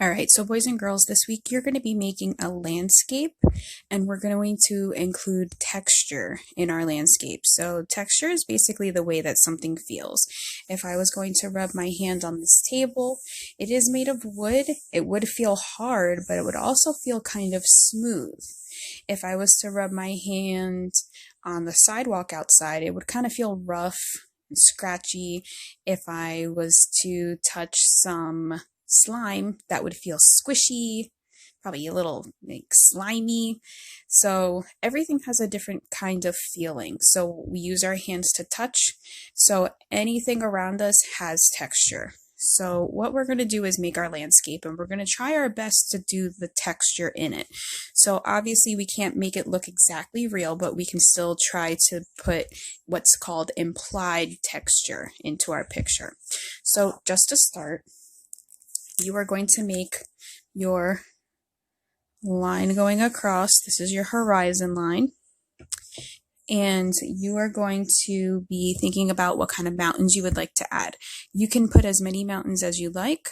All right, so boys and girls, this week you're going to be making a landscape and we're going to include texture in our landscape. So texture is basically the way that something feels. If I was going to rub my hand on this table, it is made of wood. It would feel hard, but it would also feel kind of smooth. If I was to rub my hand on the sidewalk outside, it would kind of feel rough and scratchy. If I was to touch some slime, that would feel squishy, probably a little like slimy. So everything has a different kind of feeling. So we use our hands to touch. So anything around us has texture. So what we're going to do is make our landscape and we're going to try our best to do the texture in it. So obviously we can't make it look exactly real, but we can still try to put what's called implied texture into our picture. So just to start, you are going to make your line going across. This is your horizon line. And you are going to be thinking about what kind of mountains you would like to add. You can put as many mountains as you like.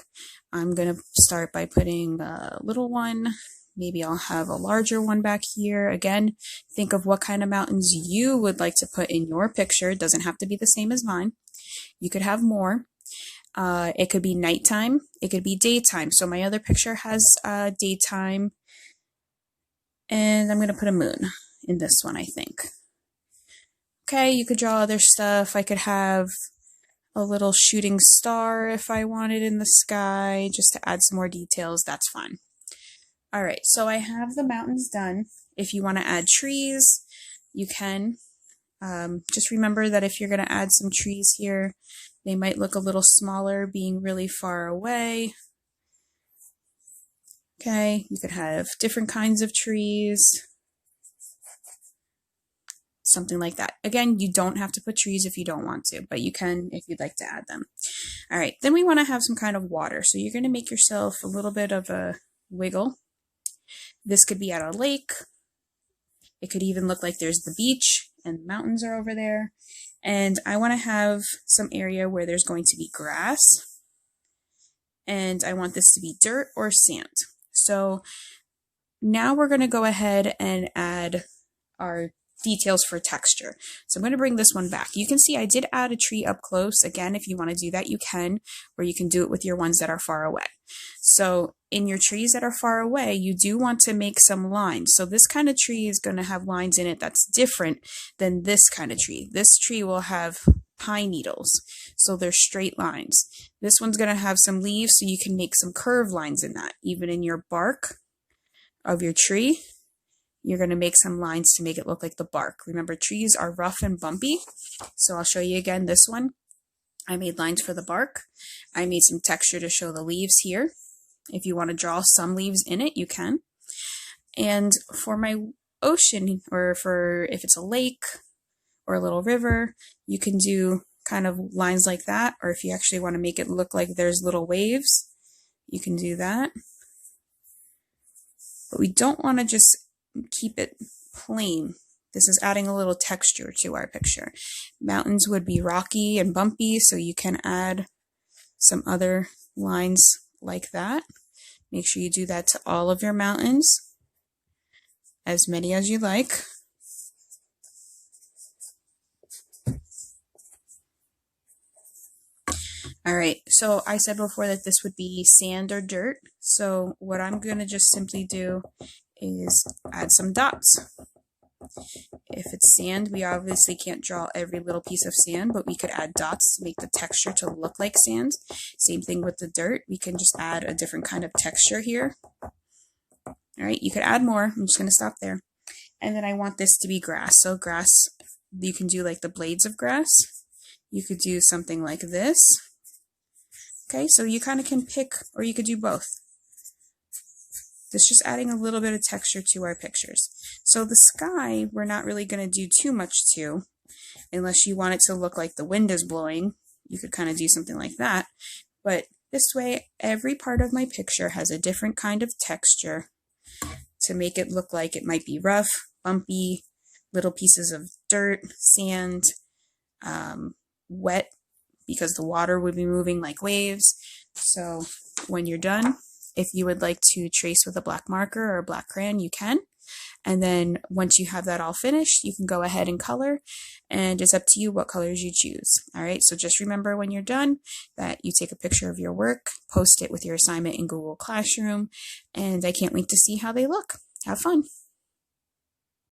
I'm going to start by putting a little one. Maybe I'll have a larger one back here. Again, think of what kind of mountains you would like to put in your picture. It doesn't have to be the same as mine. You could have more. It could be nighttime. It could be daytime. So my other picture has daytime. And I'm going to put a moon in this one, I think. Okay, you could draw other stuff. I could have a little shooting star if I wanted in the sky, just to add some more details. That's fine. All right, so I have the mountains done. If you want to add trees, you can. Just remember that if you're going to add some trees here, they might look a little smaller being really far away. Okay, you could have different kinds of trees, something like that. Again, you don't have to put trees if you don't want to, but you can if you'd like to add them. All right, then we want to have some kind of water. So you're going to make yourself a little bit of a wiggle. This could be at a lake. It could even look like there's the beach and the mountains are over there. And I want to have some area where there's going to be grass. And I want this to be dirt or sand. So now we're going to go ahead and add our details for texture. So I'm going to bring this one back. You can see I did add a tree up close. Again, if you want to do that, you can, or you can do it with your ones that are far away. So in your trees that are far away, you do want to make some lines. So this kind of tree is going to have lines in it that's different than this kind of tree. This tree will have pine needles, so they're straight lines. This one's going to have some leaves, so you can make some curved lines in that. Even in your bark of your tree, you're going to make some lines to make it look like the bark. Remember, trees are rough and bumpy, so I'll show you again this one. I made lines for the bark. I made some texture to show the leaves here. If you want to draw some leaves in it, you can. And for my ocean, or for if it's a lake or a little river, you can do kind of lines like that. Or if you actually want to make it look like there's little waves, you can do that. But we don't want to just keep it plain. This is adding a little texture to our picture. Mountains would be rocky and bumpy, so you can add some other lines like that. Make sure you do that to all of your mountains, as many as you like. All right, so I said before that this would be sand or dirt. So what I'm going to just simply do is add some dots. If it's sand, we obviously can't draw every little piece of sand, but we could add dots to make the texture to look like sand. Same thing with the dirt. We can just add a different kind of texture here. All right, you could add more. I'm just going to stop there. And then I want this to be grass. So grass, you can do like the blades of grass. You could do something like this. Okay, so you kind of can pick, or you could do both. This just adding a little bit of texture to our pictures. So the sky, we're not really going to do too much to, unless you want it to look like the wind is blowing. You could kind of do something like that. But this way, every part of my picture has a different kind of texture to make it look like it might be rough, bumpy, little pieces of dirt, sand, wet, because the water would be moving like waves. So when you're done, If you would like to trace with a black marker or a black crayon, you can. And then once you have that all finished, you can go ahead and color, and it's up to you what colors you choose. All right, so just remember when you're done that you take a picture of your work, post it with your assignment in Google Classroom, and I can't wait to see how they look. Have fun.